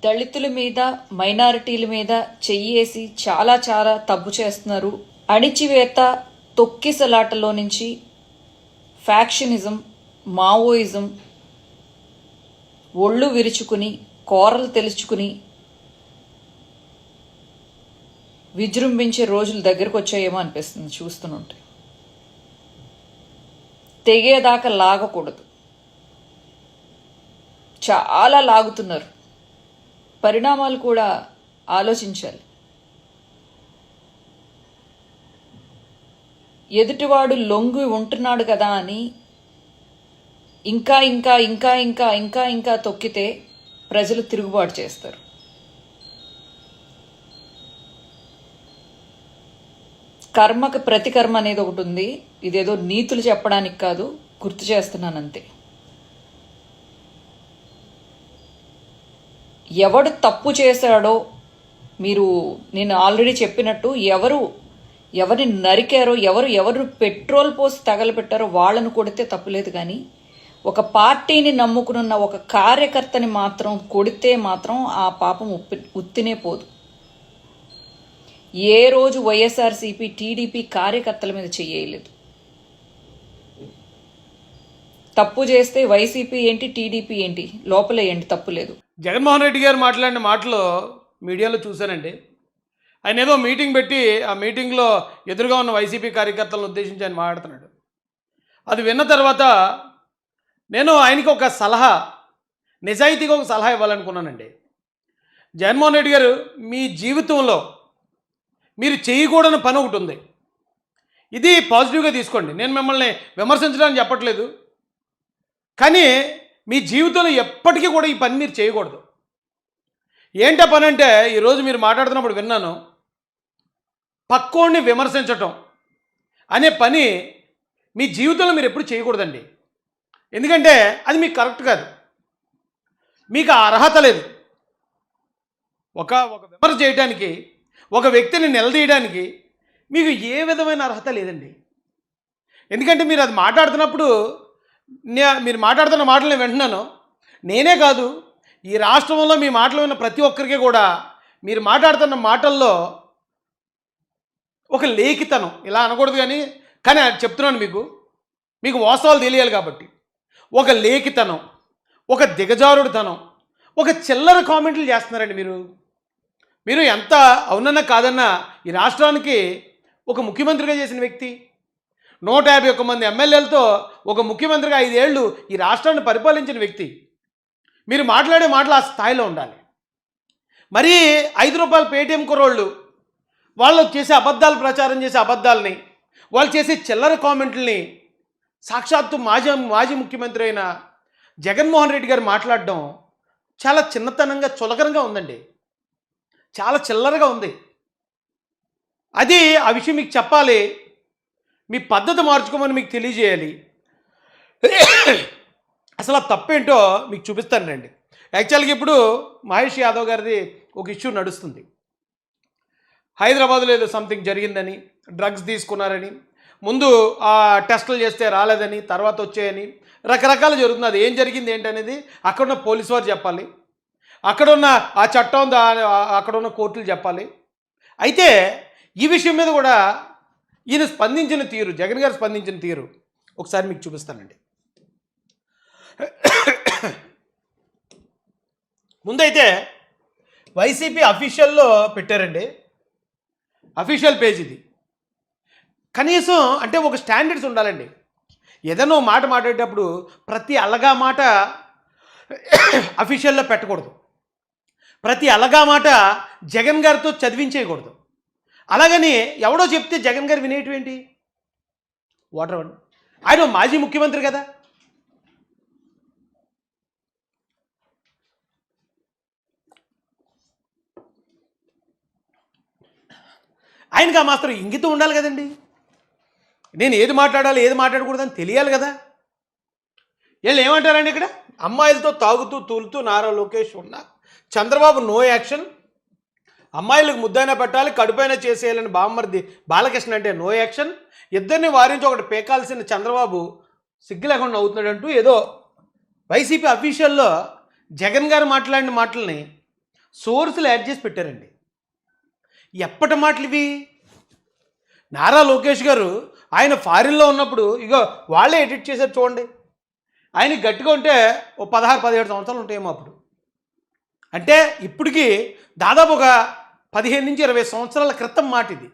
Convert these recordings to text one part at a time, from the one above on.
దళితుల మీద మైనారిటీల మీద చెయ్యేసి చాలా చాలా తప్పు చేస్తున్నారు. అణిచివేత తొక్కిసలాటలో నుంచి ఫ్యాక్షనిజం, మావోయిజం ఒళ్ళు విరుచుకుని కోరలు తెలుచుకుని విజృంభించే రోజులు దగ్గరకు వచ్చాయేమో అనిపిస్తుంది చూస్తుంటే. తెగేదాకా లాగకూడదు, చాలా లాగుతున్నారు. పరిణామాలు కూడా ఆలోచించాలి. ఎదుటివాడు లొంగి ఉంటున్నాడు కదా అని ఇంకా ఇంకా ఇంకా ఇంకా ఇంకా ఇంకా తొక్కితే ప్రజలు తిరుగుబాటు చేస్తారు. కర్మకు ప్రతికర్మ అనేది ఒకటి ఉంది. ఇదేదో నీతులు చెప్పడానికి కాదు, గుర్తు చేస్తున్నానంతే. ఎవడు తప్పు చేశాడో మీరు, నేను ఆల్రెడీ చెప్పినట్టు, ఎవరిని నరికారో, ఎవరు పెట్రోల్ పోసి తగలబెట్టారో వాళ్ళను కొడితే తప్పులేదు. కానీ ఒక పార్టీని నమ్ముకున్న ఒక కార్యకర్తని మాత్రం కొడితే మాత్రం ఆ పాపం ఉత్తినే పోదు. ఏ రోజు వైఎస్ఆర్సీపీ టీడీపీ కార్యకర్తల మీద చెయ్యలేదు. తప్పు చేస్తే వైసీపీ ఏంటి, టీడీపీ ఏంటి, లోపలేయండి, తప్పు లేదు. జగన్మోహన్ రెడ్డి గారు మాట్లాడిన మాటలు మీడియాలో చూశానండి. ఆయన ఏదో మీటింగ్ పెట్టి ఆ మీటింగ్లో ఎదురుగా ఉన్న వైసీపీ కార్యకర్తలను ఉద్దేశించి ఆయన మాట్లాడుతున్నాడు. అది విన్న తర్వాత నేను ఆయనకి ఒక సలహా, నిజాయితీగా ఒక సలహా ఇవ్వాలనుకున్నానండి. జగన్మోహన్ రెడ్డి గారు, మీ జీవితంలో మీరు చేయకూడని పని ఒకటి ఉంది. ఇది పాజిటివ్గా తీసుకోండి. నేను మిమ్మల్ని విమర్శించడానికి చెప్పట్లేదు, కానీ మీ జీవితంలో ఎప్పటికీ కూడా ఈ పని మీరు చేయకూడదు. ఏంటా పని అంటే, ఈరోజు మీరు మాట్లాడుతున్నప్పుడు విన్నాను, పక్కోడిని విమర్శించటం అనే పని మీ జీవితంలో మీరు ఎప్పుడు చేయకూడదండి. ఎందుకంటే అది మీకు కరెక్ట్ కాదు, మీకు ఆ అర్హత లేదు. ఒక విమర్శ చేయడానికి, ఒక వ్యక్తిని నిలదీయడానికి మీకు ఏ విధమైన అర్హత లేదండి. ఎందుకంటే మీరు అది మాట్లాడుతున్నప్పుడు, మీరు మాట్లాడుతున్న మాటలు వింటున్నాను. నేనే కాదు, ఈ రాష్ట్రంలో మీ మాటలు విన్న ప్రతి ఒక్కరికి కూడా మీరు మాట్లాడుతున్న మాటల్లో ఒక లేఖితనం, ఇలా అనకూడదు కానీ చెప్తున్నాను, మీకు వాస్తవాలు తెలియాలి కాబట్టి, ఒక లేఖితనం, ఒక దిగజారుడుతనం, ఒక చిల్లర కామెంట్లు చేస్తున్నారండి మీరు ఎంత అవునన్నా కాదన్నా ఈ రాష్ట్రానికి ఒక ముఖ్యమంత్రిగా చేసిన వ్యక్తి, 151 మంది ఎమ్మెల్యేలతో ఒక ముఖ్యమంత్రిగా 5 ఏళ్ళు ఈ రాష్ట్రాన్ని పరిపాలించిన వ్యక్తి. మీరు మాట్లాడే మాటలు ఆ స్థాయిలో ఉండాలి. మరీ 5 రూపాయల పేటీఎం కుర్రోళ్ళు, వాళ్ళు చేసే అబద్ధాలు, ప్రచారం చేసే అబద్ధాలని, వాళ్ళు చేసే చిల్లర కామెంట్లని సాక్షాత్తు మాజీ ముఖ్యమంత్రి అయిన జగన్మోహన్ రెడ్డి గారు మాట్లాడడం చాలా చిన్నతనంగా, చులకనగా ఉందండి. చాలా చిల్లరగా ఉంది. అది ఆ విషయం మీకు చెప్పాలి, మీ పద్ధతి మార్చుకోమని మీకు తెలియజేయాలి. అసలు ఆ తప్పేంటో మీకు చూపిస్తాను రండి. యాక్చువల్గా ఇప్పుడు మహేష్ యాదవ్ గారిది ఒక ఇష్యూ నడుస్తుంది. హైదరాబాద్లో ఏదో సంథింగ్ జరిగిందని, డ్రగ్స్ తీసుకున్నారని, ముందు ఆ టెస్టులు చేస్తే రాలేదని, తర్వాత వచ్చాయని, రకరకాలు జరుగుతుంది. అది ఏం జరిగింది ఏంటనేది అక్కడున్న పోలీసు వారు చెప్పాలి, అక్కడున్న ఆ చట్టం, అక్కడున్న కోర్టులు చెప్పాలి. అయితే ఈ విషయం మీద కూడా ఈయన స్పందించిన తీరు, జగన్ గారు స్పందించిన తీరు ఒకసారి మీకు చూపిస్తానండి. ముందైతే వైసీపీ అఫీషియల్లో పెట్టారండి, అఫీషియల్ పేజ్ ఇది. కనీసం అంటే ఒక స్టాండర్డ్స్ ఉండాలండి. ఏదైనా మాట మాట్లాడేటప్పుడు ప్రతి అలగా మాట అఫీషియల్లో పెట్టకూడదు, ప్రతి అలగా మాట జగన్ గారితో చదివించేయకూడదు. అలాగని ఎవడో చెప్తే జగన్ గారు వినేయటం ఏంటి? వాటర్ ఆయన మాజీ ముఖ్యమంత్రి కదా, ఆయనకి ఆ మాత్రం ఇంగితం ఉండాలి కదండి. నేను ఏది మాట్లాడాలి, ఏది మాట్లాడకూడదని తెలియాలి కదా. వీళ్ళు ఏమంటారండి ఇక్కడ, అమ్మాయిలతో తాగుతూ తూలుతూ నారా లోకేష్ ఉన్న చంద్రబాబు నో యాక్షన్, అమ్మాయిలకు ముద్దైనా పెట్టాలి, కడుపైనా చేసేయాలని బామ్మర్ది బాలకృష్ణ అంటే నో యాక్షన్, ఇద్దరిని వారించి ఒకటి పేకాల్సిన చంద్రబాబు సిగ్గు లేకుండా అవుతున్నాడంటూ ఏదో వైసీపీ అఫీషియల్లో జగన్ గారు మాట్లాడిన మాటల్ని సోర్సులు యాడ్ చేసి పెట్టారండి. ఎప్పటి మాటలు ఇవి? నారా లోకేష్ గారు ఆయన ఫారిన్లో ఉన్నప్పుడు ఇగో వాళ్ళే ఎడిట్ చేశారు చూడండి. ఆయన గట్టిగా ఉంటే ఓ 16-17 సంవత్సరాలు ఉంటాయేమో అప్పుడు. అంటే ఇప్పటికీ దాదాపు ఒక 15-20 సంవత్సరాల క్రితం మాట ఇది.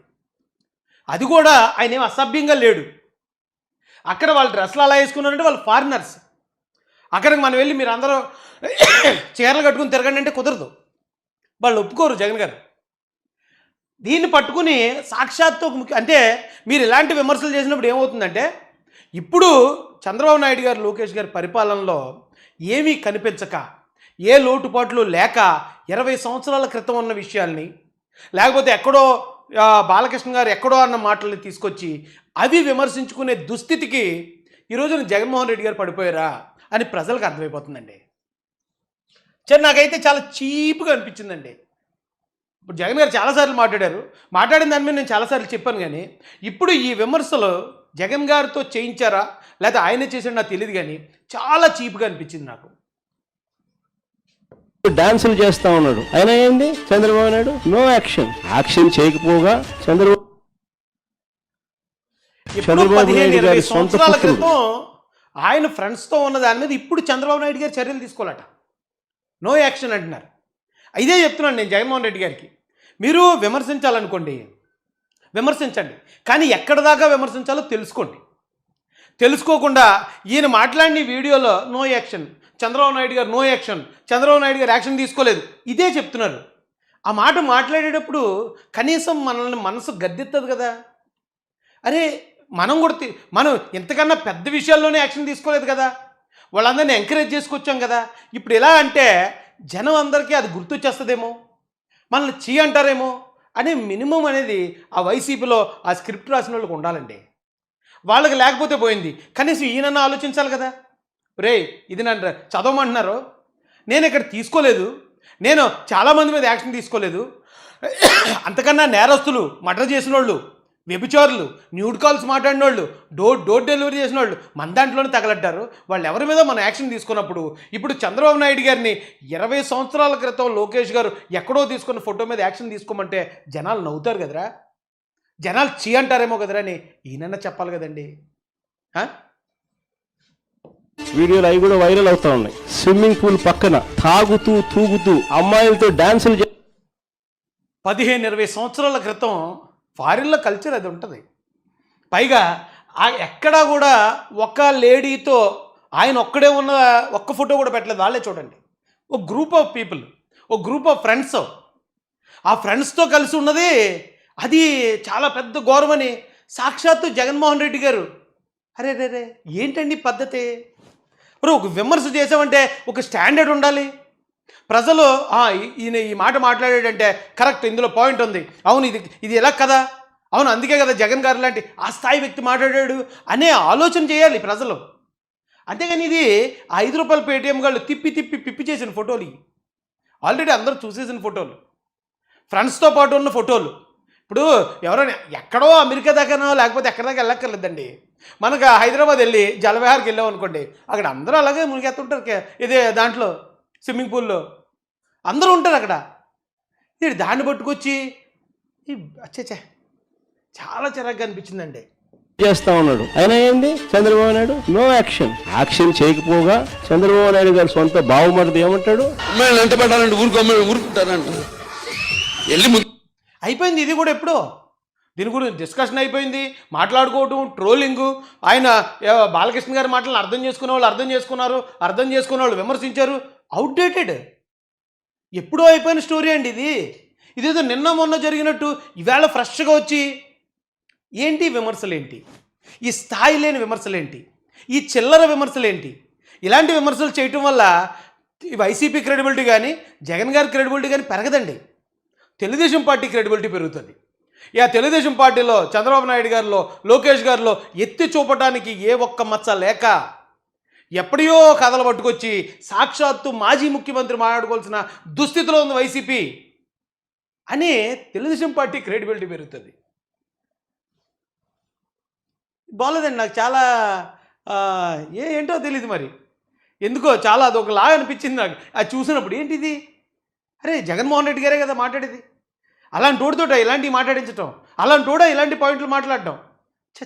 అది కూడా ఆయన ఏం అసభ్యంగా లేడు. అక్కడ వాళ్ళు డ్రెస్సులు అలా వేసుకున్నారంటే వాళ్ళు ఫారినర్స్. అక్కడికి మనం వెళ్ళి మీరు అందరూ చీరలు కట్టుకుని తిరగండి అంటే కుదరదు. వాళ్ళు ఒప్పుకోరు జగన్ గారు. దీన్ని పట్టుకుని సాక్షాత్తు అంటే మీరు ఇలాంటి విమర్శలు చేసినప్పుడు ఏమవుతుందంటే ఇప్పుడు చంద్రబాబు నాయుడు గారు లోకేష్ గారి పరిపాలనలో ఏమీ కనిపించక ఏ లోటుపాట్లు లేక 20 సంవత్సరాల క్రితం ఉన్న విషయాల్ని లేకపోతే ఎక్కడో బాలకృష్ణ గారు ఎక్కడో అన్న మాటల్ని తీసుకొచ్చి అవి విమర్శించుకునే దుస్థితికి ఈరోజు జగన్మోహన్ రెడ్డి గారు పడిపోయారా అని ప్రజలకు అర్థమైపోతుందండి. నాకైతే చాలా చీప్గా అనిపించిందండి. ఇప్పుడు జగన్ గారు చాలాసార్లు మాట్లాడిన దాని మీద నేను చాలాసార్లు చెప్పాను. కానీ ఇప్పుడు ఈ విమర్శలు జగన్ గారితో చేయించారా లేకపోతే ఆయనే చేసాడు నాకు తెలియదు, కానీ చాలా చీప్గా అనిపించింది నాకు. డాన్సులు చేస్తా ఉన్నాడు, అయినా ఏంది చంద్రబాబు నాయుడు నో యాక్షన్ చేయకపోగా చంద్రబాబు 15-20 సంవత్సరాల క్రితం ఆయన ఫ్రెండ్స్తో ఉన్న దాని మీద ఇప్పుడు చంద్రబాబు నాయుడు గారు చర్యలు తీసుకోవాలట. నో యాక్షన్ అంటున్నారు. ఇదే చెప్తున్నాను నేను జగన్మోహన్ రెడ్డి గారికి. మీరు విమర్శించాలనుకోండి, విమర్శించండి, కానీ ఎక్కడి దాకా విమర్శించాలో తెలుసుకోండి. తెలుసుకోకుండా ఈయన మాట్లాడిన వీడియోలో నో యాక్షన్, చంద్రబాబు నాయుడు గారు నో యాక్షన్, చంద్రబాబు నాయుడు గారు యాక్షన్ తీసుకోలేదు, ఇదే చెప్తున్నారు. ఆ మాట మాట్లాడేటప్పుడు కనీసం మనల్ని మనసు గద్దెత్తదు కదా. అరే మనం ఇంతకన్నా పెద్ద విషయాల్లోనే యాక్షన్ తీసుకోలేదు కదా, వాళ్ళందరినీ ఎంకరేజ్ చేసుకొచ్చాం కదా. ఇప్పుడు ఎలా అంటే జనం అందరికీ అది గుర్తొచ్చేస్తుందేమో, మనల్ని చీ అంటారేమో అనే మినిమం అనేది ఆ వైసీపీలో ఆ స్క్రిప్ట్ రాసిన వాళ్ళకి ఉండాలండి. వాళ్ళకి లేకపోతే పోయింది, కనీసం ఈయనన్నా ఆలోచించాలి కదా. రే ఇది నన్ను చదవమంటున్నారు, నేను ఇక్కడ తీసుకోలేదు, నేను చాలామంది మీద యాక్షన్ తీసుకోలేదు, అంతకన్నా నేరస్తులు, మర్డర్ చేసిన వాళ్ళు, వ్యభిచారులు, న్యూడ్ కాల్స్ మాట్లాడిన వాళ్ళు, డోర్ డెలివరీ చేసిన వాళ్ళు మన దాంట్లోనే తగలడ్డారు. వాళ్ళు ఎవరి మీద మనం యాక్షన్ తీసుకున్నప్పుడు ఇప్పుడు చంద్రబాబు నాయుడు గారిని 20 సంవత్సరాల క్రితం లోకేష్ గారు ఎక్కడో తీసుకున్న ఫోటో మీద యాక్షన్ తీసుకోమంటే జనాలు నవ్వుతారు కదరా, జనాలు చీ అంటారేమో కదరా అని ఈయనన్నా చెప్పాలి కదండి. వీడియోలు అవి కూడా వైరల్ అవుతా ఉన్నాయి. స్విమ్మింగ్ పూల్ పక్కన తాగుతూ తూగుతూ అమ్మాయిలతో డాన్సులు 15-20 సంవత్సరాల క్రితం ఫారిన్లో కల్చర్ అది ఉంటుంది. పైగా ఎక్కడా కూడా ఒక లేడీతో ఆయన ఒక్కడే ఉన్న ఒక్క ఫోటో కూడా పెట్టలేదు. వాళ్ళే చూడండి, ఒక గ్రూప్ ఆఫ్ పీపుల్, ఒక గ్రూప్ ఆఫ్ ఫ్రెండ్స్, ఆ ఫ్రెండ్స్తో కలిసి ఉన్నది అది చాలా పెద్ద గౌరవమని సాక్షాత్తు జగన్మోహన్ రెడ్డి గారు. అరే రే రే ఏంటండి పద్ధతి? మరి ఒక విమర్శ చేసామంటే ఒక స్టాండర్డ్ ఉండాలి. ప్రజలు ఈయన ఈ మాట మాట్లాడాడంటే కరెక్ట్, ఇందులో పాయింట్ ఉంది, అవును ఇది ఎలా కదా, అవును అందుకే కదా జగన్ గారు లాంటి ఆ స్థాయి వ్యక్తి మాట్లాడాడు అనే ఆలోచన చేయాలి ప్రజలు. అంతేగాని ఇది 5 రూపాయల పేటీఎం గాళ్ళు పిప్పి చేసిన ఫోటోలు, ఆల్రెడీ అందరూ చూసేసిన ఫోటోలు, ఫ్రెండ్స్తో పాటు ఉన్న ఫోటోలు. ఇప్పుడు ఎవరైనా ఎక్కడో అమెరికా దాకానో లేకపోతే ఎక్కడి దాకా వెళ్ళక్కర్లేదండి. మనకు హైదరాబాద్ వెళ్ళి జలవిహార్కి వెళ్ళాం అనుకోండి, అక్కడ అందరూ అలాగే మునిగెత్తుంటారు. ఇదే దాంట్లో స్విమ్మింగ్ పూల్లో అందరూ ఉంటారు అక్కడ. ఇది దాన్ని పట్టుకొచ్చి అచ్చే చాలా చిరాగ్గా అనిపించిందండి. చేస్తా ఉన్నాడు, అయినా ఏంది చంద్రబాబు నాయుడు నో యాక్షన్ చేయకపోగా చంద్రబాబు నాయుడు గారు సొంత బావుమరిది ఏమంటాడు, ఎంత పెట్టాలంటే ఊరుకుంటారంట. అయిపోయింది ఇది కూడా. ఎప్పుడో దీని గురించి డిస్కషన్ అయిపోయింది, మాట్లాడుకోవటం, ట్రోలింగు. ఆయన బాలకృష్ణ గారి మాటలను అర్థం చేసుకునే వాళ్ళు అర్థం చేసుకున్నారు, అర్థం చేసుకునే వాళ్ళు విమర్శించారు. అవుట్డేటెడ్, ఎప్పుడో అయిపోయిన స్టోరీ అండి ఇది. ఇదేదో నిన్న మొన్న జరిగినట్టు ఈవేళ ఫ్రెష్గా వచ్చి ఏంటి విమర్శలేంటి, ఈ స్థాయి లేని విమర్శలేంటి, ఈ చిల్లర విమర్శలేంటి? ఇలాంటి విమర్శలు చేయటం వల్ల వైసీపీ క్రెడిబిలిటీ కానీ జగన్ గారి క్రెడిబిలిటీ కానీ పెరగదండి. తెలుగుదేశం పార్టీ క్రెడిబిలిటీ పెరుగుతుంది. ఇక తెలుగుదేశం పార్టీలో చంద్రబాబు నాయుడు గారిలో లోకేష్ గారిలో ఎత్తి చూపడానికి ఏ ఒక్క మచ్చ లేక ఎప్పుడో కథలు పట్టుకొచ్చి సాక్షాత్తు మాజీ ముఖ్యమంత్రి మాట్లాడుకోవాల్సిన దుస్థితిలో ఉంది వైసీపీ అని తెలుగుదేశం పార్టీ క్రెడిబిలిటీ పెరుగుతుంది. బాగోలేదండి, నాకు చాలా ఏంటో తెలియదు మరి ఎందుకో చాలా అదొకలాగా అనిపించింది నాకు అది చూసినప్పుడు. ఏంటిది అరే జగన్మోహన్ రెడ్డి గారే కదా మాట్లాడేది. అలాంటి తోడుతోట ఇలాంటివి మాట్లాడించటం, అలాంటి తోడ ఇలాంటి పాయింట్లు మాట్లాడటం. చ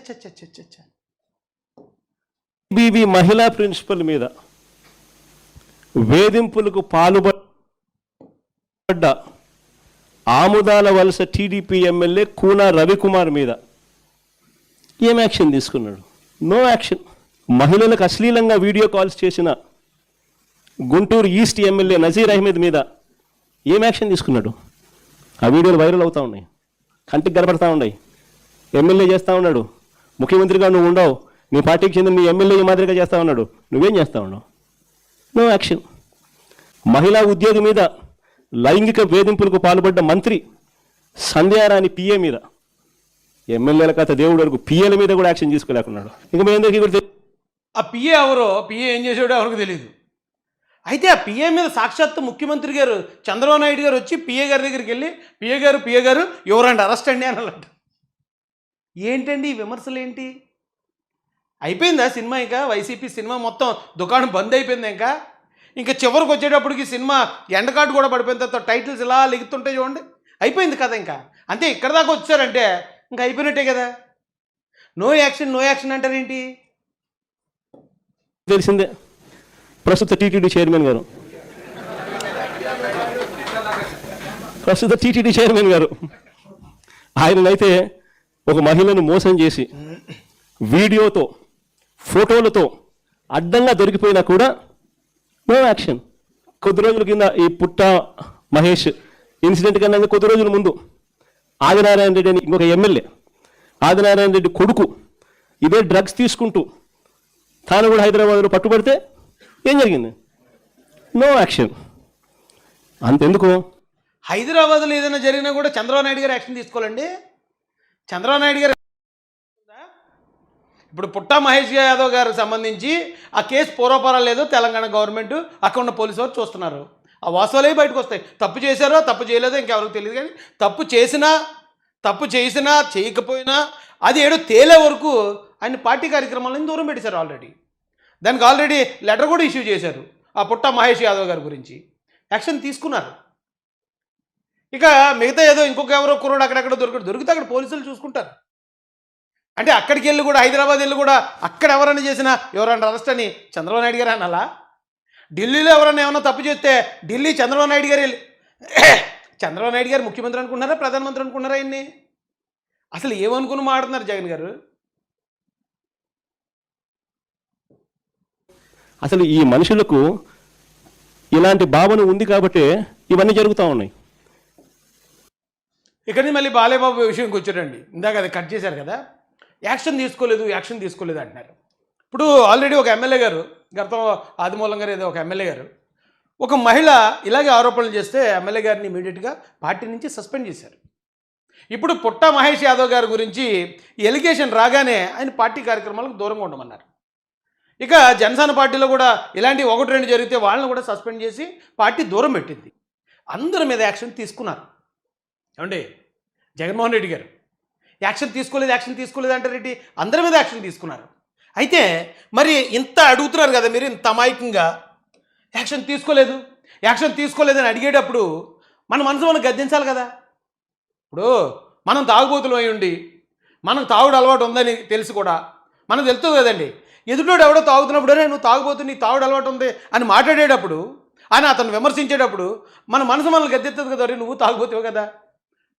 బీబీ మహిళా ప్రిన్సిపల్ మీద వేధింపులకు పాల్పడ్డ ఆముదాల వలస టీడీపీ ఎమ్మెల్యే కూనా రవికుమార్ మీద ఏం యాక్షన్ తీసుకున్నాడు? No action. మహిళలకు అశ్లీలంగా వీడియో కాల్స్ చేసిన గుంటూరు ఈస్ట్ ఎమ్మెల్యే నజీర్ అహ్మద్ మీద ఏం యాక్షన్ తీసుకున్నాడు? ఆ వీడియోలు వైరల్ అవుతూ ఉన్నాయి, కంటికి కనపడతా ఉన్నాయి. ఎమ్మెల్యే చేస్తూ ఉన్నాడు, ముఖ్యమంత్రిగా నువ్వు ఉండవు, నీ పార్టీకి చెందిన నీ ఎమ్మెల్యే మాదిరిగా చేస్తూ ఉన్నాడు, నువ్వేం చేస్తూ ఉన్నావు? No action. మహిళా ఉద్యోగి మీద లైంగిక వేధింపులకు పాల్పడ్డ మంత్రి సంధ్యారాణి పిఏ మీద, ఎమ్మెల్యేల కథ దేవుడు వరకు పిఏల మీద కూడా యాక్షన్ తీసుకోలేకున్నాడు. ఇంకా మీ అందరికీ కూడా ఆ పిఏ ఎవరో, పిఏ ఏం చేసాడో ఎవరికి తెలియదు. అయితే ఆ పిఏ మీద సాక్షాత్తు ముఖ్యమంత్రి గారు చంద్రబాబు నాయుడు గారు వచ్చి పిఏ గారి దగ్గరికి వెళ్ళి పిఏ గారు ఎవరండి అరెస్ట్ అండి అనాలంట. ఏంటండి ఈ విమర్శలు ఏంటి? అయిపోయిందా సినిమా? ఇంకా వైసీపీ సినిమా మొత్తం దుకాణం బంద్ అయిపోయింది. ఇంకా చివరికి వచ్చేటప్పటికి సినిమా ఎండకాటు కూడా పడిపోయిన తర్వాత టైటిల్స్ ఇలా లెగుతుంటాయి చూడండి, అయిపోయింది కదా. ఇంకా అంతే, ఇక్కడ దాకా వచ్చారంటే ఇంకా అయిపోయినట్టే కదా. నో యాక్షన్ అంటారేంటి? తెలిసిందే. ప్రస్తుత టీటీడీ చైర్మన్ గారు ఆయననైతే ఒక మహిళను మోసం చేసి వీడియోతో ఫోటోలతో అడ్డంగా దొరికిపోయినా కూడా నో యాక్షన్. కొద్ది రోజుల కింద ఈ పుట్ట మహేష్ ఇన్సిడెంట్ కన్నా కొద్ది రోజుల ముందు ఆదినారాయణ రెడ్డి అని ఇంకొక ఎమ్మెల్యే, ఆదినారాయణ రెడ్డి కొడుకు ఇదే డ్రగ్స్ తీసుకుంటూ తాను కూడా హైదరాబాద్లో పట్టుబడితే ఏం జరిగింది? No action. అంతెందుకు, హైదరాబాద్లో ఏదైనా జరిగినా కూడా చంద్రబాబు నాయుడు గారు యాక్షన్ తీసుకోవాలండి. చంద్రబాబు నాయుడు గారు ఇప్పుడు పుట్టా మహేష్ యాదవ్ గారికి సంబంధించి ఆ కేసు పూర్వపరాలు లేదో తెలంగాణ గవర్నమెంట్ అక్కడ ఉన్న పోలీసు వారు చూస్తున్నారు. ఆ వాస్తవాలే బయటకు వస్తాయి. తప్పు చేశారో తప్పు చేయలేదో ఇంకెవరికి తెలియదు, కానీ తప్పు చేసినా చేయకపోయినా అది ఏడో తేలే వరకు ఆయన పార్టీ కార్యక్రమాలను దూరం పెట్టేశారు. దానికి ఆల్రెడీ లెటర్ కూడా ఇష్యూ చేశారు ఆ పుట్టా మహేష్ యాదవ్ గారి గురించి. యాక్షన్ తీసుకున్నారు. ఇక మిగతా ఏదో ఇంకొక ఎవరో కుర్రోడు అక్కడెక్కడ దొరికితే అక్కడ పోలీసులు చూసుకుంటారు. అంటే అక్కడికి వెళ్ళి కూడా, హైదరాబాద్ వెళ్ళి కూడా అక్కడ ఎవరైనా చేసినా ఎవరైనా అరెస్ట్ అని చంద్రబాబు నాయుడు గారు అనాలా? ఢిల్లీలో ఎవరైనా ఏమైనా తప్పు చేస్తే ఢిల్లీ చంద్రబాబు నాయుడు గారు వెళ్ళి చంద్రబాబు నాయుడు గారు ముఖ్యమంత్రి అనుకున్నారా, ప్రధానమంత్రి అనుకున్నారా? ఇన్ని అసలు ఏమనుకుని మాట్లాడుతున్నారు జగన్ గారు? అసలు ఈ మనుషులకు ఇలాంటి భావన ఉంది కాబట్టి ఇవన్నీ జరుగుతూ ఉన్నాయి. ఇక్కడి నుంచి మళ్ళీ బాలేబాబు విషయంకి వచ్చారండి. ఇందాక అది కట్ చేశారు కదా, యాక్షన్ తీసుకోలేదు అంటున్నారు. ఇప్పుడు ఆల్రెడీ ఒక ఎమ్మెల్యే గారు, గతం ఆదిమూలం గారు ఏదో ఒక ఎమ్మెల్యే గారు, ఒక మహిళ ఇలాగే ఆరోపణలు చేస్తే ఎమ్మెల్యే గారిని ఇమీడియట్గా పార్టీ నుంచి సస్పెండ్ చేశారు. ఇప్పుడు పుట్టా మహేష్ యాదవ్ గారి గురించి ఎలిగేషన్ రాగానే ఆయన పార్టీ కార్యక్రమాలకు దూరంగా ఉండమన్నారు. ఇక జనసేన పార్టీలో కూడా ఇలాంటి 1-2 జరిగితే వాళ్ళని కూడా సస్పెండ్ చేసి పార్టీ దూరం పెట్టింది. అందరి మీద యాక్షన్ తీసుకున్నారు. ఏమండి, జగన్మోహన్ రెడ్డి గారు యాక్షన్ తీసుకోలేదు అంటారేంటి? అందరి మీద యాక్షన్ తీసుకున్నారు. అయితే మరి ఇంత అడుగుతున్నారు కదా మీరు, ఇంత అమాయకంగా యాక్షన్ తీసుకోలేదని అడిగేటప్పుడు మన మనసు మనం గద్దించాలి కదా. ఇప్పుడు మనం తాగుబోతులు అయి ఉండి మనకు తాగుడు అలవాటు ఉందని తెలిసి కూడా మనకు తెలుస్తుంది కదండి. ఎదుటోడు ఎవడో తాగుతున్నప్పుడు నువ్వు తాగుబోతు, నీ తాగుడు అలవాటు ఉంది అని మాట్లాడేటప్పుడు, అని అతను విమర్శించేటప్పుడు మన మనసు మనల్ని గద్దెత్తది కదా. నువ్వు తాగుబోతావు కదా,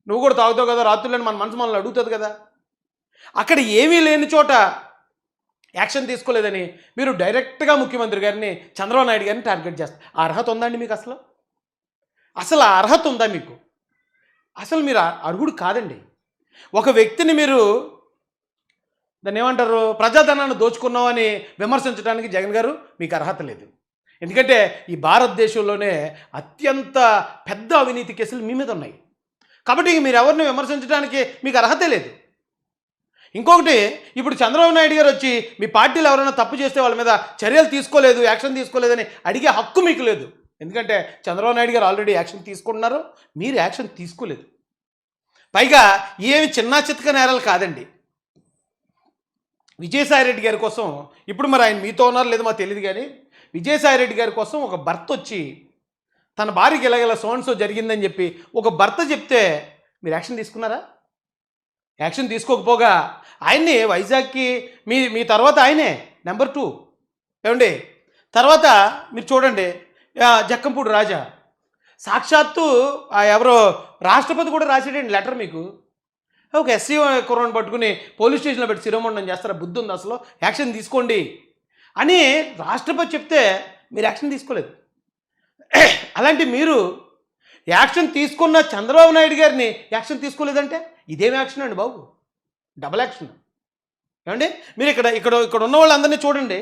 నువ్వు కూడా తాగుతావు కదా రాత్రులని మన మనసు మనల్ని అడుగుతుంది కదా. అక్కడ ఏమీ లేని చోట యాక్షన్ తీసుకోలేదని మీరు డైరెక్ట్గా ముఖ్యమంత్రి గారిని, చంద్రబాబు నాయుడు గారిని టార్గెట్ చేస్తారు. ఆ అర్హత ఉందండి మీకు? అసలు ఆ అర్హత ఉందా మీకు? అసలు మీరు అర్హుడు కాదండి. ఒక వ్యక్తిని మీరు దాన్ని ఏమంటారు, ప్రజాధనాన్ని దోచుకున్నామని విమర్శించడానికి జగన్ గారు మీకు అర్హత లేదు. ఎందుకంటే ఈ భారతదేశంలోనే అత్యంత పెద్ద అవినీతి కేసులు మీ మీద ఉన్నాయి. కాబట్టి మీరు ఎవరిని విమర్శించడానికి మీకు అర్హతే లేదు. ఇంకొకటి, ఇప్పుడు చంద్రబాబు నాయుడు గారు వచ్చి మీ పార్టీలో ఎవరైనా తప్పు చేస్తే వాళ్ళ మీద చర్యలు తీసుకోలేదు, యాక్షన్ తీసుకోలేదని అడిగే హక్కు మీకు లేదు. ఎందుకంటే చంద్రబాబు నాయుడు గారు ఆల్రెడీ యాక్షన్ తీసుకుంటున్నారు, మీరు యాక్షన్ తీసుకోలేదు. పైగా ఏమి చిన్న చితక నేరాలు కాదండి. విజయసాయిరెడ్డి గారి కోసం, ఇప్పుడు మరి ఆయన మీతో ఉన్నారు లేదో మాకు తెలియదు, కానీ విజయసాయిరెడ్డి గారి కోసం ఒక భర్త వచ్చి తన భార్యకి ఇలాగ సో జరిగిందని చెప్పి ఒక భర్త చెప్తే మీరు యాక్షన్ తీసుకున్నారా? యాక్షన్ తీసుకోకపోగా ఆయన్ని వైజాగ్కి మీ తర్వాత ఆయనే నెంబర్ 2 ఏమండి. తర్వాత మీరు చూడండి జక్కంపూడి రాజా సాక్షాత్తు ఎవరో రాష్ట్రపతి కూడా రాసేటండి లెటర్ మీకు. ఒక ఎస్సీ కుర్రను పట్టుకుని పోలీస్ స్టేషన్లో పెట్టి శిరోమండనం చేస్తారా? బుద్ధి ఉంది అసలు? యాక్షన్ తీసుకోండి అని రాష్ట్రపతి చెప్తే మీరు యాక్షన్ తీసుకోలేదు. అలాంటి మీరు యాక్షన్ తీసుకున్న చంద్రబాబు నాయుడు గారిని యాక్షన్ తీసుకోలేదంటే ఇదేం యాక్షన్ అండి బాబు? Double action. ఏమండి మీరు ఇక్కడ ఉన్న వాళ్ళందరినీ చూడండి,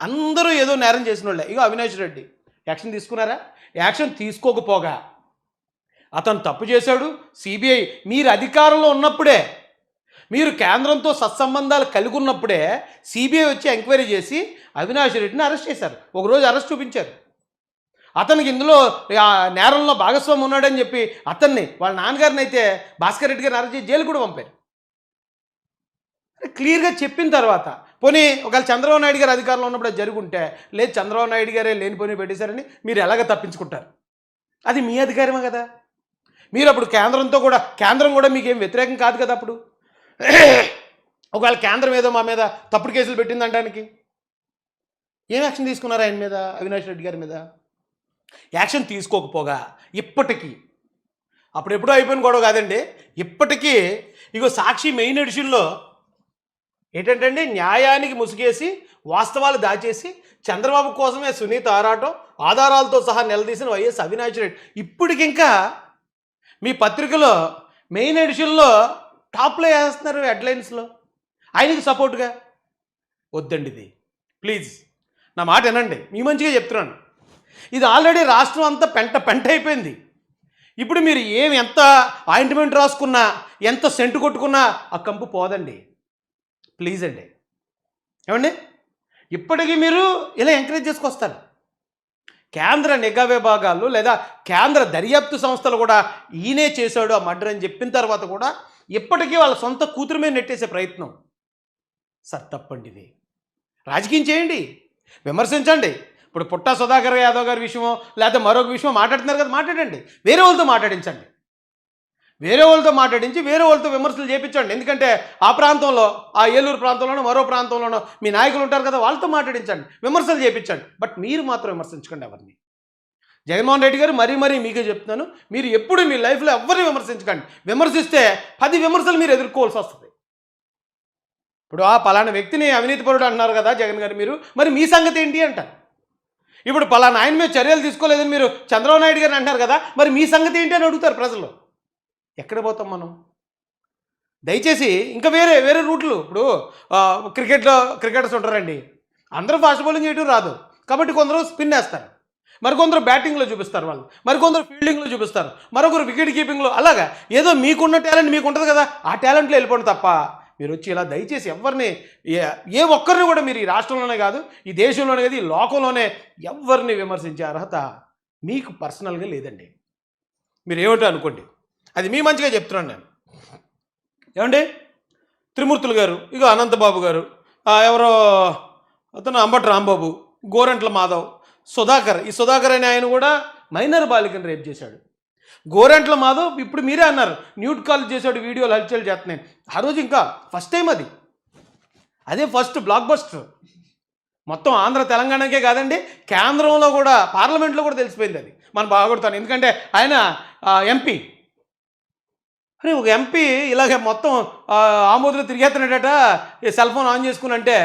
అందరూ ఏదో నేరం చేసిన వాళ్ళే. ఇగో అవినాష్ రెడ్డి యాక్షన్ తీసుకున్నారా? యాక్షన్ తీసుకోకపోగా అతను తప్పు చేశాడు. సిబిఐ మీరు అధికారంలో ఉన్నప్పుడే, మీరు కేంద్రంతో సత్సంబంధాలు కలిగి ఉన్నప్పుడే సిబిఐ వచ్చి ఎంక్వైరీ చేసి అవినాష్ రెడ్డిని అరెస్ట్ చేశారు. ఒకరోజు అరెస్ట్ చూపించారు. అతనికి ఇందులో నేరంలో భాగస్వామి ఉన్నాడని చెప్పి అతన్ని వాళ్ళ నాన్నగారిని అయితే భాస్కర్ రెడ్డి గారిని అరెస్ట్ చేసి జైలు కూడా పంపారు. క్లియర్గా చెప్పిన తర్వాత పోనీ ఒకవేళ చంద్రబాబు నాయుడు గారు అధికారంలో ఉన్నప్పుడు జరుగుంటే, లేదు చంద్రబాబు నాయుడు గారే లేనిపోని పెట్టేశారని మీరు ఎలాగ తప్పించుకుంటారు? అది మీ అధికారమే కదా. మీరు అప్పుడు కేంద్రం కూడా మీకేం వ్యతిరేకం కాదు కదా. అప్పుడు ఒకవేళ కేంద్రం ఏదో మా మీద తప్పుడు కేసులు పెట్టిందంటానికి ఏం యాక్షన్ తీసుకున్నారు ఆయన మీద, అవినాష్ రెడ్డి గారి మీద? యాక్షన్ తీసుకోకపోగా ఇప్పటికీ, అప్పుడెప్పుడో అయిపోయిన గొడవ కాదండి, ఇప్పటికీ ఇగో సాక్షి మెయిన్ ఎడిషన్లో ఏంటంటే అండి, న్యాయానికి ముసుగేసి వాస్తవాలు దాచేసి చంద్రబాబు కోసమే సునీత ఆరాటం ఆధారాలతో సహా నిలదీసిన వైఎస్ అవినాష్ రెడ్డి ఇప్పటికింకా మీ పత్రికలో మెయిన్ ఎడిషన్లో టాప్లో వేస్తున్నారు హెడ్లైన్స్లో ఆయనకి సపోర్ట్గా. వద్దండి ఇది, ప్లీజ్ నా మాట వినండి, మీ మంచిగా చెప్తున్నాను. ఇది ఆల్రెడీ రాష్ట్రం అంతా పెంట అయిపోయింది. ఇప్పుడు మీరు ఎంత ఆయింట్మెంట్ రాసుకున్నా, ఎంత సెంటు కొట్టుకున్నా ఆ కంపు పోదండి. ప్లీజ్ అండి. ఏమండి ఇప్పటికీ మీరు ఇలా ఎంకరేజ్ చేసుకొస్తారు. కేంద్ర నిఘా విభాగాలు లేదా కేంద్ర దర్యాప్తు సంస్థలు కూడా ఈయనే చేశాడు ఆ మర్డర్ అని చెప్పిన తర్వాత కూడా ఇప్పటికీ వాళ్ళ సొంత కూతురు మీద నెట్టేసే ప్రయత్నం. సార్ తప్పండి ఇది. రాజకీయం చేయండి, విమర్శించండి. ఇప్పుడు పుట్టా సుధాకర్ యాదవ్ గారి విషయమో లేకపోతే మరొక విషయమో మాట్లాడుతున్నారు కదా, మాట్లాడండి. వేరే వాళ్ళతో మాట్లాడించండి, వేరే వాళ్ళతో విమర్శలు చేయించండి. ఎందుకంటే ఆ ప్రాంతంలో, ఆ ఏలూరు ప్రాంతంలోనో మరో ప్రాంతంలోనో మీ నాయకులు ఉంటారు కదా, వాళ్ళతో మాట్లాడించండి, విమర్శలు చేయించండి. బట్ మీరు మాత్రం విమర్శించకండి ఎవరిని. జగన్మోహన్ రెడ్డి గారు మరీ మీకే చెప్తున్నాను, మీరు ఎప్పుడు మీ లైఫ్లో ఎవరిని విమర్శించకండి. విమర్శిస్తే 10 విమర్శలు మీరు ఎదుర్కోవాల్సి వస్తుంది. ఇప్పుడు పలానా వ్యక్తిని అవినీతిపరుడు అంటున్నారు కదా జగన్ గారు, మీరు మరి మీ సంగతి ఏంటి అంటారు. ఇప్పుడు పలానా ఆయన మీద చర్యలు తీసుకోలేదని మీరు చంద్రబాబు నాయుడు గారిని అంటారు కదా, మరి మీ సంగతి ఏంటి అని అడుగుతారు ప్రజలు. ఎక్కడ పోతాం మనం? దయచేసి ఇంకా వేరే రూట్లు. ఇప్పుడు క్రికెటర్స్ ఉంటారండి, అందరూ ఫాస్ట్ బౌలింగ్ చేయడం రాదు కాబట్టి కొందరు స్పిన్ వేస్తారు, మరికొందరు బ్యాటింగ్లో చూపిస్తారు, వాళ్ళు మరికొందరు ఫీల్డింగ్లో చూపిస్తారు, మరొకరు వికెట్ కీపింగ్లో. అలాగా ఏదో మీకున్న టాలెంట్ మీకు ఉంటుంది కదా, ఆ టాలెంట్లో వెళ్ళిపోండి తప్ప మీరు వచ్చి ఇలా దయచేసి ఎవరిని ఏ ఒక్కరిని కూడా మీరు ఈ రాష్ట్రంలోనే కాదు, ఈ దేశంలోనే కాదు, ఈ లోకంలోనే ఎవరిని విమర్శించే అర్హత మీకు పర్సనల్గా లేదండి. మీరు ఏమిటో అనుకోండి, అది మీ మంచిగా చెప్తున్నాను నేను. ఏమండి త్రిమూర్తులు గారు, ఇగో అనంతబాబు గారు, ఎవరో అతను అంబటి రాంబాబు, గోరంట్ల మాధవ్, సుధాకర్ అనే ఆయన కూడా మైనర్ బాలికను రేప్ చేశాడు. గోరంట్ల మాధవ్ ఇప్పుడు మీరే అన్నారు న్యూడ్ కాల్ చేశాడు, వీడియోలు హల్చల్ చేస్తున్నాయి. ఆ రోజు ఇంకా ఫస్ట్ టైం అదే ఫస్ట్ బ్లాక్ బస్టర్. మొత్తం ఆంధ్ర తెలంగాణకే కాదండి, కేంద్రంలో కూడా పార్లమెంట్లో కూడా తెలిసిపోయింది అది. మనం బాగొడతాను, ఎందుకంటే ఆయన ఎంపీ. అరే ఒక ఎంపీ ఇలాగ మొత్తం ఆమోదులు తిరిగేస్తున్నాడట సెల్ ఫోన్ ఆన్ చేసుకుని అంటే,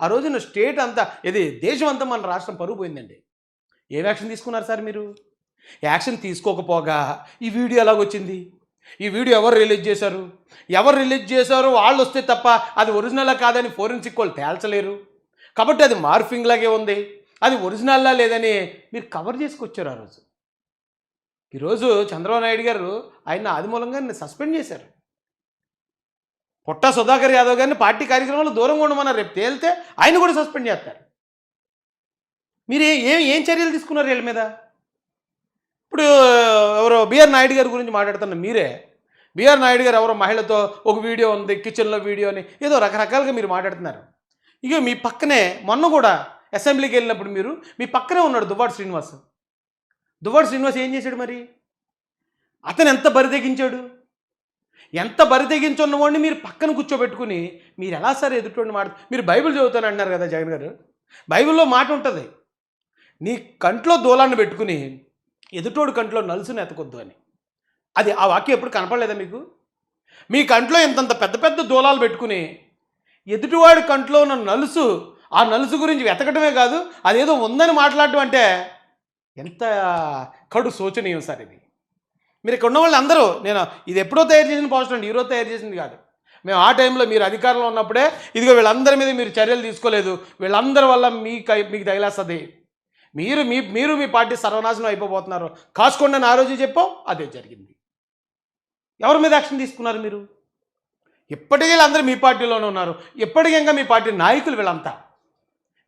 ఆ రోజున స్టేట్ అంతా, ఇది దేశం అంతా మన రాష్ట్రం పరుగు పోయిందండి. ఏం యాక్షన్ తీసుకున్నారు సార్ మీరు? యాక్షన్ తీసుకోకపోగా ఈ వీడియో ఎలాగొచ్చింది? ఈ వీడియో ఎవరు రిలీజ్ చేశారు? వాళ్ళు వస్తే తప్ప అది ఒరిజినల్లా కాదని ఫోరెన్సిక్ వాళ్ళు తేల్చలేరు. కాబట్టి అది మార్ఫింగ్ లాగే ఉంది, అది ఒరిజినల్లా లేదని మీరు కవర్ చేసుకొచ్చారు. ఆ రోజు ఈరోజు చంద్రబాబు నాయుడు గారు ఆయన ఆదిమూలంగా సస్పెండ్ చేశారు. పుట్టా సుధాకర్ యాదవ్ గారిని పార్టీ కార్యక్రమాలు దూరంగా ఉండమన్నారు. రేపు తేలితే ఆయన కూడా సస్పెండ్ చేస్తారు. మీరు ఏం చర్యలు తీసుకున్నారు వీళ్ళ మీద? ఇప్పుడు ఎవరో బిఆర్ నాయుడు గారి గురించి మాట్లాడుతున్న మీరే, బిఆర్ నాయుడు గారు ఎవరో మహిళతో ఒక వీడియో ఉంది, కిచెన్లో వీడియో అని ఏదో రకరకాలుగా మీరు మాట్లాడుతున్నారు. ఇక మీ పక్కనే మొన్న కూడా అసెంబ్లీకి వెళ్ళినప్పుడు మీ పక్కనే ఉన్నాడు దువ్వాడ శ్రీనివాస్ ఏం చేశాడు మరి? అతను ఎంత బరి తెగించాడు? ఎంత బరి తెగించున్నవాడిని మీరు పక్కన కూర్చోబెట్టుకుని మీరు ఎలా సార్ ఎదుటోడిని మీరు బైబిల్ చదువుతాను అంటున్నారు కదా జగన్ గారు. బైబిల్లో మాట ఉంటుంది, నీ కంట్లో దూలాన్ని పెట్టుకుని ఎదుటోడు కంట్లో నలుసుని ఎతకొద్దు అని. అది ఆ వాక్యం ఎప్పుడు కనపడలేదా మీకు? మీ కంట్లో ఇంతంత పెద్ద పెద్ద దూలాలు పెట్టుకుని ఎదుటివాడి కంట్లో ఉన్న నలుసు, ఆ నలుసు గురించి వెతకటమే కాదు అదేదో ఉందని మాట్లాడటం అంటే ఎంత కడు శోచనీయం సార్ ఇది. మీరు ఇక్కడ ఉన్న వాళ్ళు అందరూ, నేను ఇది ఎప్పుడో తయారు చేసిన పోస్టర్ అండి, ఈరోజు తయారు చేసింది కాదు. మేము ఆ టైంలో మీరు అధికారంలో ఉన్నప్పుడే ఇదిగో వీళ్ళందరి మీద మీరు చర్యలు తీసుకోలేదు, వీళ్ళందరి వల్ల మీకు తగిలేస్తుంది, మీరు మీ పార్టీ సర్వనాశనం అయిపోతున్నారు, కాసుకోండి అని ఆ రోజు చెప్పాం, అదే జరిగింది. ఎవరి మీద యాక్షన్ తీసుకున్నారు మీరు? ఇప్పటికీ వీళ్ళందరూ మీ పార్టీలోనే ఉన్నారు, ఇప్పటికీ ఇంకా మీ పార్టీ నాయకులు వీళ్ళంతా.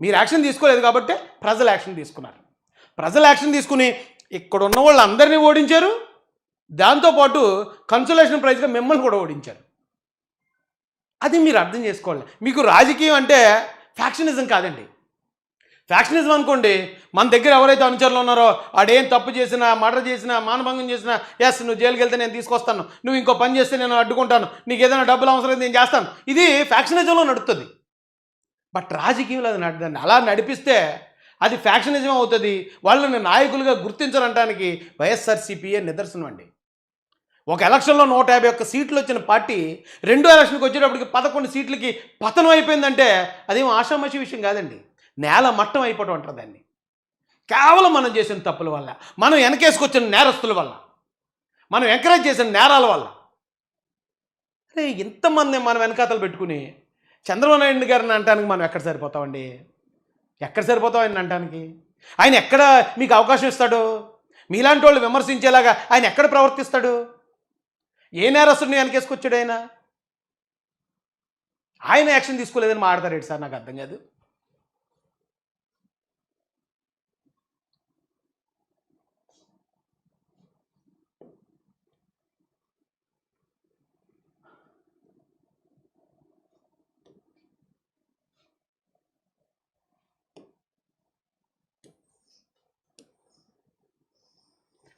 మీరు యాక్షన్ తీసుకోలేదు కాబట్టి ప్రజలు యాక్షన్ తీసుకున్నారు. ప్రజలు యాక్షన్ తీసుకుని ఇక్కడ ఉన్న వాళ్ళందరినీ ఓడించారు, దాంతోపాటు కన్సోలేషన్ ప్రైజ్గా మిమ్మల్ని కూడా ఓడించారు. అది మీరు అర్థం చేసుకోవాలి. మీకు రాజకీయం అంటే ఫ్యాక్షనిజం కాదండి. ఫ్యాక్షనిజం అనుకోండి, మన దగ్గర ఎవరైతే అనుచరులు ఉన్నారో ఆడేం తప్పు చేసినా, మర్డర్ చేసినా, మానభంగం చేసినా, ఎస్ నువ్వు జైలుకి వెళ్తే నేను తీసుకొస్తాను, నువ్వు ఇంకో పని చేస్తే నేను అడ్డుకుంటాను, నీకు ఏదైనా డబ్బులు అవసరం నేను చేస్తాను, ఇది ఫ్యాక్షనిజంలో నడుస్తుంది. బట్ రాజకీయంలో అది నడదండి. అలా నడిపిస్తే అది ఫ్యాక్షనిజం అవుతుంది. వాళ్ళని నాయకులుగా గుర్తించడానికి వైఎస్ఆర్సీపీఏ నిదర్శనం అండి. ఒక ఎలక్షన్లో 151 సీట్లు వచ్చిన పార్టీ రెండో ఎలక్షన్కి వచ్చేటప్పటికి 11 సీట్లకి పతనం అయిపోయిందంటే అదేం ఆషామాషి విషయం కాదండి. నేల మట్టం అయిపోవటం అంటారు దాన్ని. కేవలం మనం చేసిన తప్పుల వల్ల, మనం వెనకేసుకొచ్చిన నేరస్తుల వల్ల, మనం ఎంకరేజ్ చేసిన నేరాల వల్ల. అరే ఇంతమంది మనం వెనకాతలు పెట్టుకుని చంద్రబాబు నాయుడు గారిని అంటానికి మనం ఎక్కడ సరిపోతామండి? ఎక్కడ సరిపోతాం ఆయన అంటానికి? ఆయన ఎక్కడ మీకు అవకాశం ఇస్తాడు? మీలాంటి వాళ్ళు విమర్శించేలాగా ఆయన ఎక్కడ ప్రవర్తిస్తాడు? ఏ నేరస్తుడిని వెనకేసుకొచ్చాడు ఆయన? ఆయన యాక్షన్ తీసుకోలేదని మాట్లాడతారేంటి సార్? నాకు అర్థం కాదు.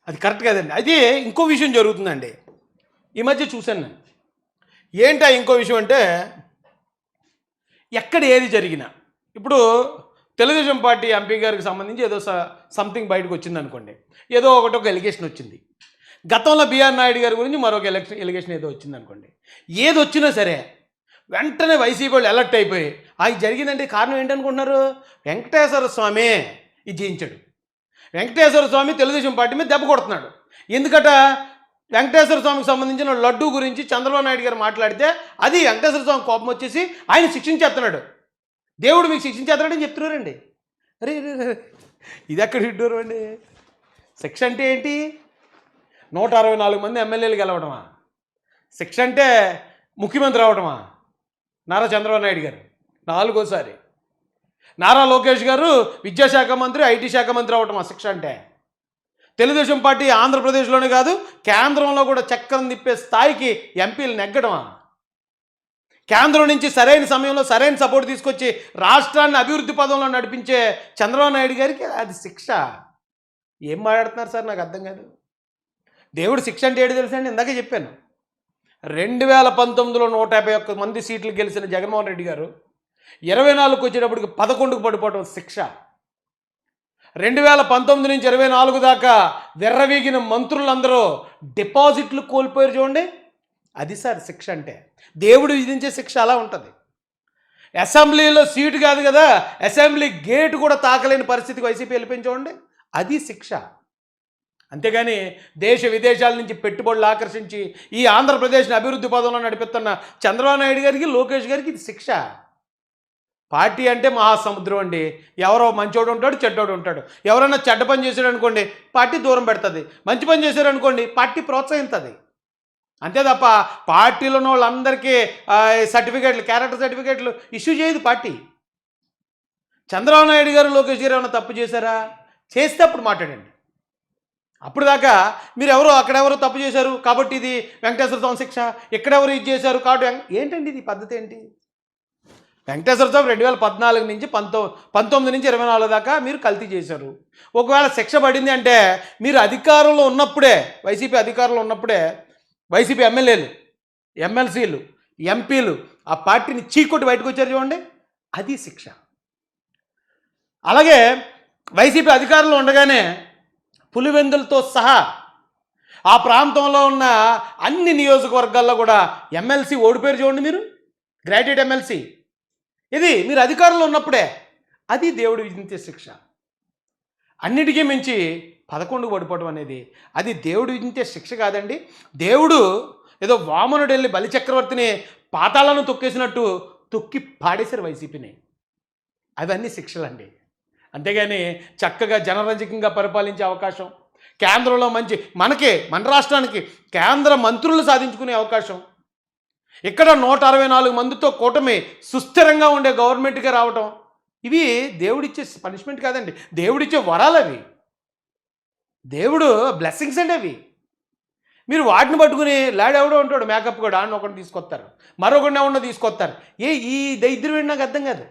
అది కరెక్ట్ కదండి. అది ఇంకో విషయం జరుగుతుందండి ఈ మధ్య చూశాను నేను. ఏంటా ఇంకో విషయం అంటే, ఎక్కడ ఏది జరిగినా ఇప్పుడు తెలుగుదేశం పార్టీ ఎంపీ గారికి సంబంధించి ఏదో సంథింగ్ బయటకు వచ్చింది అనుకోండి, ఏదో ఒక ఎలిగేషన్ వచ్చింది. గతంలో బిఆర్ నాయుడు గారి గురించి మరొక ఎలిగేషన్ ఏదో వచ్చింది అనుకోండి, ఏది వచ్చినా సరే వెంటనే వైసీపీ వాళ్ళు అలర్ట్ అయిపోయి అది జరిగిందంటే కారణం ఏంటనుకుంటున్నారు? వెంకటేశ్వర స్వామి ఇది జయించాడు. వెంకటేశ్వర స్వామి తెలుగుదేశం పార్టీ మీద దెబ్బ కొడుతున్నాడు. ఎందుకట? వెంకటేశ్వర స్వామికి సంబంధించిన లడ్డు గురించి చంద్రబాబు నాయుడు గారు మాట్లాడితే అది వెంకటేశ్వర స్వామి కోపం వచ్చేసి ఆయన శిక్షించేస్తున్నాడు, దేవుడు మీకు శిక్షించేస్తున్నాడని చెప్తున్నారండి. అరే ఇది ఎక్కడ విడ్డూరం అండి? శిక్ష అంటే ఏంటి? 164 మంది ఎమ్మెల్యేలు గెలవడమా? శిక్ష అంటే ముఖ్యమంత్రి అవడమా? నారా చంద్రబాబు నాయుడు గారు 4వ సారి, నారా లోకేష్ గారు విద్యాశాఖ మంత్రి, ఐటీ శాఖ మంత్రి అవటమా శిక్ష అంటే? తెలుగుదేశం పార్టీ ఆంధ్రప్రదేశ్లోనే కాదు కేంద్రంలో కూడా చక్రం తిప్పే స్థాయికి ఎంపీలు నెగ్గడమా? కేంద్రం నుంచి సరైన సమయంలో సరైన సపోర్ట్ తీసుకొచ్చి రాష్ట్రాన్ని అభివృద్ధి పదంలో నడిపించే చంద్రబాబు నాయుడు గారికి అది శిక్ష? ఏం మాట్లాడుతున్నారు సార్? నాకు అర్థం కాదు. దేవుడు శిక్ష అంటే ఏంటి తెలుసా అండి? ఇందాకే చెప్పాను. 2019లో 151 మంది సీట్లు గెలిచిన జగన్మోహన్ రెడ్డి గారు 24కి వచ్చేటప్పటికి 11కు పడిపోవడం శిక్ష. 2019 నుంచి 24 దాకా వెర్రవీగిన మంత్రులందరూ డిపాజిట్లు కోల్పోయారు చూడండి, అది సార్ శిక్ష అంటే. దేవుడు విధించే శిక్ష అలా ఉంటుంది. అసెంబ్లీలో సీటు కాదు కదా, అసెంబ్లీ గేటు కూడా తాకలేని పరిస్థితికి వైసీపీ వెళ్ళిపోయింది చూడండి, అది శిక్ష. అంతేగాని దేశ విదేశాల నుంచి పెట్టుబడులు ఆకర్షించి ఈ ఆంధ్రప్రదేశ్ని అభివృద్ధి పదంలో నడిపిస్తున్న చంద్రబాబు నాయుడు గారికి, లోకేష్ గారికి ఇది శిక్ష. పార్టీ అంటే మహాసముద్రం అండి. ఎవరో మంచోడు ఉంటాడు, చెడ్డోడు ఉంటాడు. ఎవరైనా చెడ్డ పని చేశాడు అనుకోండి పార్టీ దూరం పెడుతుంది, మంచి పని చేశారు అనుకోండి పార్టీ ప్రోత్సహిస్తుంది. అంతే తప్ప పార్టీలో ఉన్న వాళ్ళందరికీ సర్టిఫికేట్లు, క్యారెక్టర్ సర్టిఫికేట్లు ఇష్యూ చేయదు పార్టీ. చంద్రబాబు నాయుడు గారు, లోకేష్ గారు ఏమైనా తప్పు చేశారా? చేస్తే అప్పుడు మాట్లాడండి. అప్పుడు దాకా మీరు ఎవరో అక్కడెవరో తప్పు చేశారు కాబట్టి ఇది వెంకటేశ్వర స్వామి శిక్ష, ఇక్కడెవరు ఇది చేశారు కాబట్టి ఏంటండి ఇది పద్ధతి ఏంటి? వెంకటేశ్వర స్వామి 2014 నుంచి 19 నుంచి 24 దాకా మీరు కల్తీ చేశారు. ఒకవేళ శిక్ష పడింది అంటే మీరు అధికారంలో ఉన్నప్పుడే, వైసీపీ అధికారంలో ఉన్నప్పుడే వైసీపీ ఎమ్మెల్యేలు, ఎమ్మెల్సీలు, ఎంపీలు ఆ పార్టీని చీకొట్టి బయటకు వచ్చారు చూడండి, అది శిక్ష. అలాగే వైసీపీ అధికారంలో ఉండగానే పులివెందులతో సహా ఆ ప్రాంతంలో ఉన్న అన్ని నియోజకవర్గాల్లో కూడా ఎమ్మెల్సీ ఓడిపోయారు చూడండి మీరు, గ్రాడ్యుయేట్ ఎమ్మెల్సీ. ఇది మీరు అధికారంలో ఉన్నప్పుడే, అది దేవుడు విధించే శిక్ష. అన్నిటికీ మించి 11 పడిపోవడం అనేది అది దేవుడు విధించే శిక్ష కాదండి. దేవుడు ఏదో వామనుడు వెళ్ళి బలిచక్రవర్తిని పాతాళాలను తొక్కేసినట్టు తొక్కి పాడేశారు వైసీపీని. అవన్నీ శిక్షలండి. అంతేగాని చక్కగా జనరంజకంగా పరిపాలించే అవకాశం, కేంద్రంలో మన రాష్ట్రానికి కేంద్ర మంత్రులు సాధించుకునే అవకాశం, ఇక్కడ 164 మందితో కూటమి సుస్థిరంగా ఉండే గవర్నమెంట్గా రావటం, ఇవి దేవుడిచ్చే పనిష్మెంట్ కాదండి, దేవుడిచ్చే వరాలు అవి, దేవుడు బ్లెస్సింగ్స్ అండి అవి. మీరు వాటిని పట్టుకుని లాడెవడో ఉంటాడు మేకప్ కూడా, ఆడిని ఒకటి తీసుకొస్తారు, మరొకటి ఎవడో తీసుకొస్తారు. ఈ దరిద్రం నాకు అర్థం కాదు.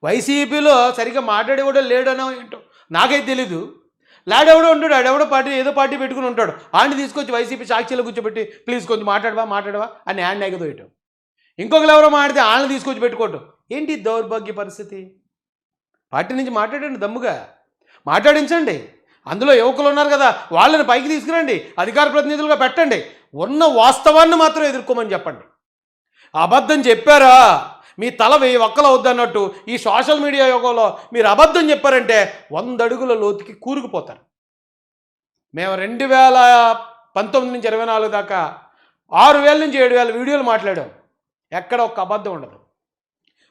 వైసీపీలో సరిగ్గా మాట్లాడేవాడో లేడనో ఏంటో నాకైతే తెలీదు. లాడెవడో ఉంటాడు, ఆడెవడో పార్టీ ఏదో పార్టీ పెట్టుకుని ఉంటాడు, ఆడిని తీసుకొచ్చి వైసీపీ సాక్షిలో కూర్చోబెట్టి ప్లీజ్ కొంచెం మాట్లాడవా అని హ్యాండ్ ఎగదోయటం. ఇంకొకరు ఎవరో మాట్లాడితే వాళ్ళని తీసుకొచ్చి పెట్టుకోవటం. ఏంటి దౌర్భాగ్య పరిస్థితి? పార్టీ నుంచి మాట్లాడండి, దమ్ముగా మాట్లాడించండి. అందులో యువకులు ఉన్నారు కదా, వాళ్ళని పైకి తీసుకురండి, అధికార ప్రతినిధులుగా పెట్టండి, ఉన్న వాస్తవాన్ని మాత్రం ఎదుర్కోమని చెప్పండి. అబద్ధం చెప్పారా మీ తల 1000 ఒక్కలు అవుద్దన్నట్టు ఈ సోషల్ మీడియా యుగంలో మీరు అబద్ధం చెప్పారంటే 100 అడుగుల లోతుకి కూరుకుపోతారు. మేము 2019 నుంచి 24 దాకా 6000 నుంచి 7000 వీడియోలు మాట్లాడాం. ఎక్కడ ఒక్క అబద్ధం ఉండదు.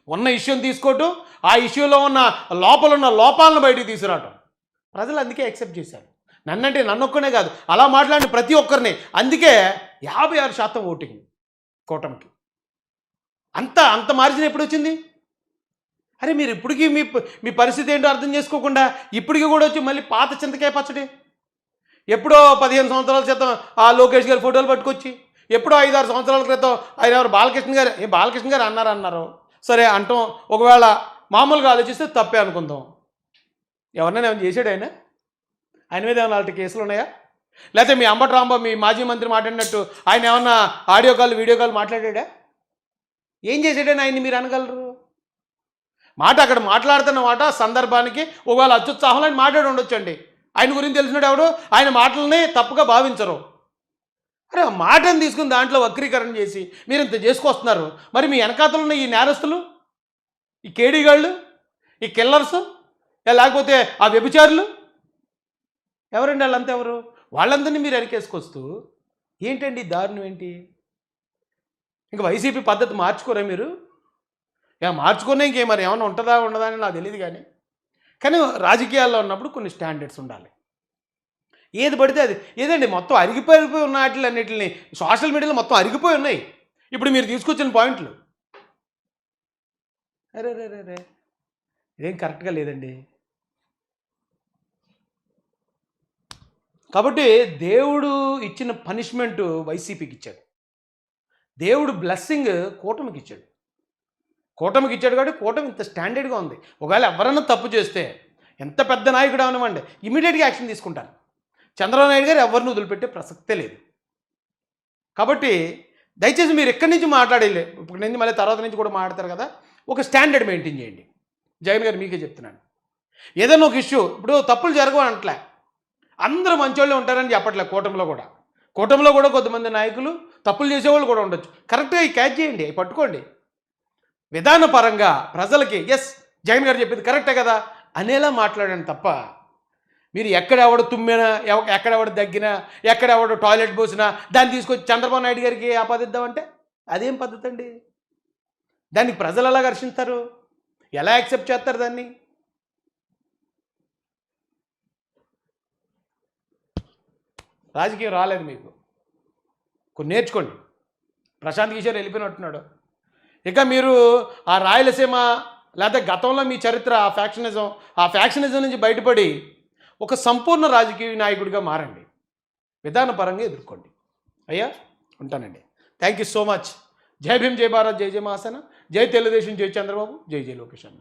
ఉన్న ఇష్యూని తీసుకోవటం, ఆ ఇష్యూలో ఉన్న లోపాలను బయటికి తీసుకురావటం. ప్రజలు అందుకే యాక్సెప్ట్ చేశారు. నన్నంటే నన్నొక్కనే కాదు, అలా మాట్లాడిన ప్రతి ఒక్కరిని. అందుకే 56% ఓటింగ్ కూటమికి. అంత మార్జిన్ ఎప్పుడు వచ్చింది? అరే మీరు ఇప్పటికీ మీ పరిస్థితి ఏంటో అర్థం చేసుకోకుండా ఇప్పటికీ కూడా వచ్చి మళ్ళీ పాత చింతకాయ పచ్చడి, ఎప్పుడో 15 సంవత్సరాల క్రితం ఆ లోకేష్ గారి ఫోటోలు పట్టుకొచ్చి, ఎప్పుడో 5-6 సంవత్సరాల క్రితం ఆయన ఎవరు బాలకృష్ణ గారు అన్నారు. సరే అంటాం, ఒకవేళ మామూలుగా ఆలోచిస్తే తప్పే అనుకుందాం. ఎవరినైనా ఏమైనా చేసాడు ఆయన మీద ఏమైనా అలాంటి కేసులు ఉన్నాయా? లేకపోతే మీ అంబటి రాంబాబు మీ మాజీ మంత్రి మాట్లాడినట్టు ఆయన ఏమన్నా ఆడియో కాల్ వీడియో కాల్ మాట్లాడా? ఏం చేసాడని ఆయన్ని మీరు అనగలరు? అక్కడ మాట్లాడుతున్న మాట సందర్భానికి ఒకవేళ అత్యుత్సాహంలో ఆయన మాట్లాడి ఉండొచ్చండి. ఆయన గురించి తెలిసినట్టు ఎవరు ఆయన మాటలని తప్పుగా భావించరు. అరే ఆ మాటను తీసుకుని దాంట్లో వక్రీకరణ చేసి మీరు ఇంత చేసుకొస్తున్నారు. మరి మీ వెనకాతలు ఉన్న ఈ నేరస్తులు, ఈ కేడీగాళ్ళు, ఈ కిల్లర్స్, లేకపోతే ఆ వ్యభిచారులు ఎవరండి? వాళ్ళంతా ఎవరు? వాళ్ళందరినీ మీరు వెనకేసుకొస్తూ ఏంటండి దారుణం ఏంటి? ఇంకా వైసీపీ పద్ధతి మార్చుకోరా మీరు? మార్చుకునే మరి ఏమైనా ఉంటుందా ఉండదా అని నాకు తెలియదు. కానీ రాజకీయాల్లో ఉన్నప్పుడు కొన్ని స్టాండర్డ్స్ ఉండాలి. ఏది పడితే అది ఏదండి మొత్తం అరిగిపోయి ఉన్న వాటిలన్నిటిని సోషల్ మీడియాలో మొత్తం అరిగిపోయి ఉన్నాయి. ఇప్పుడు మీరు తీసుకొచ్చిన పాయింట్లు అరే ఇదేం కరెక్ట్గా లేదండి. కాబట్టి దేవుడు ఇచ్చిన పనిష్మెంటు వైసీపీకి ఇచ్చాడు, దేవుడు బ్లెస్సింగ్ కూటమికి ఇచ్చాడు. కాబట్టి కూటమి ఇంత స్టాండర్డ్గా ఉంది. ఒకవేళ ఎవరన్నా తప్పు చేస్తే ఎంత పెద్ద నాయకుడు అవనివ్వండి, ఇమీడియట్గా యాక్షన్ తీసుకుంటారు. చంద్రబాబు నాయుడు గారు ఎవరిని వదిలిపెట్టే ప్రసక్తే లేదు. కాబట్టి దయచేసి మీరు ఎక్కడి నుంచి మాట్లాడలే, ఇప్పటి నుంచి మళ్ళీ తర్వాత నుంచి కూడా మాట్లాడతారు కదా, ఒక స్టాండర్డ్ మెయింటైన్ చేయండి. జగన్ గారు మీకే చెప్తున్నాను, ఏదైనా ఒక ఇష్యూ ఇప్పుడు తప్పులు జరగవని అంటలే, అందరూ మంచోళ్ళే ఉంటారని చెప్పట్లే. కూటమిలో కూడా కొంతమంది నాయకులు తప్పులు చేసేవాళ్ళు కూడా ఉండొచ్చు. కరెక్ట్గా క్యాచ్ చేయండి, పట్టుకోండి. విధానపరంగా ప్రజలకి ఎస్ జగన్ గారు చెప్పింది కరెక్టే కదా అనేలా మాట్లాడండి తప్ప మీరు ఎక్కడెవడు తుమ్మినా, ఎక్కడెవడు దగ్గినా, ఎక్కడెవడు టాయిలెట్ పోసినా దాన్ని తీసుకొచ్చి చంద్రబాబు నాయుడు గారికి ఆపాదిద్దామంటే అదేం పద్ధతి అండి? దానికి ప్రజలు ఎలా ఘర్షిస్తారు? ఎలా యాక్సెప్ట్ చేస్తారు దాన్ని? రాజకీయం రాలేదు మీకు, కొన్ని నేర్చుకోండి. ప్రశాంత్ కిషోర్ వెళ్ళిపోయినట్టున్నాడు. ఇక మీరు ఆ రాయలసీమ లేకపోతే గతంలో మీ చరిత్ర ఆ ఫ్యాక్షనిజం నుంచి బయటపడి ఒక సంపూర్ణ రాజకీయ నాయకుడిగా మారండి. విధానపరంగా ఎదుర్కోండి. అయ్యా ఉంటానండి. Thank you so much. జై భీమ్, జై భారత్, జై జై మహాసేన, జై తెలుగుదేశం, జై చంద్రబాబు, జై జై లోకేష్ అన్న.